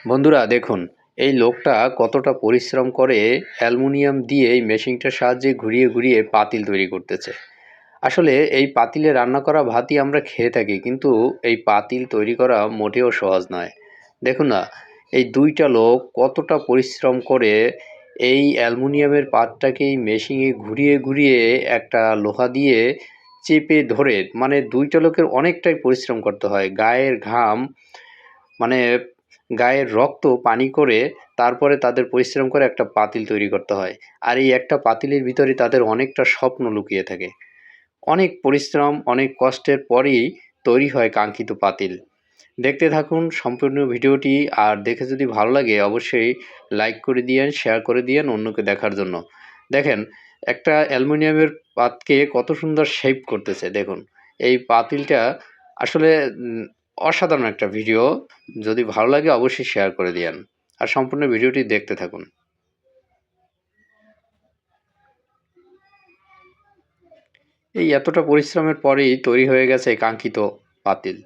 বন্ধুরা দেখুন, এই লোকটা কতটা পরিশ্রম করে অ্যালুমিনিয়াম দিয়ে এই মেশিনটার সাহায্যে ঘুরিয়ে ঘুরিয়ে পাতিল তৈরি করতেছে। আসলে এই পাতিলে রান্না করা ভাতই আমরা খেয়ে থাকি, কিন্তু এই পাতিল তৈরি করা মোটেও সহজ নয়। দেখুন না, এই দুইটা লোক কতটা পরিশ্রম করে এই অ্যালুমিনিয়ামের পাতটাকে এই মেশিনে ঘুরিয়ে ঘুরিয়ে একটা লোহা দিয়ে চেপে ধরে, মানে দুইটা লোকের অনেকটাই পরিশ্রম করতে হয়, গায়ের ঘাম, মানে গায়ের রক্ত পানি করে তারপরে তাদের পরিশ্রম করে একটা পাতিল তৈরি করতে হয়। আর এই একটা পাতিলের ভিতরে তাদের অনেকটা স্বপ্ন লুকিয়ে থাকে। অনেক পরিশ্রম, অনেক কষ্টের পরেই তৈরি হয় কাঙ্ক্ষিত পাতিল। দেখতে থাকুন সম্পূর্ণ ভিডিওটি, আর দেখে যদি ভালো লাগে অবশ্যই লাইক করে দিয়েন, শেয়ার করে দিয়েন অন্যকে দেখার জন্য। দেখেন, একটা অ্যালুমিনিয়ামের পাতকে কত সুন্দর শেপ করতেছে দেখুন। এই পাতিলটা আসলে অসাধারণ একটা ভিডিও। যদি ভালো লাগে অবশ্যই শেয়ার করে দিয়েন, আর সম্পূর্ণ ভিডিওটি দেখতে থাকুন। এই এতটা পরিশ্রমের পরেই তৈরি হয়ে গেছে কাঙ্ক্ষিত পাতিল।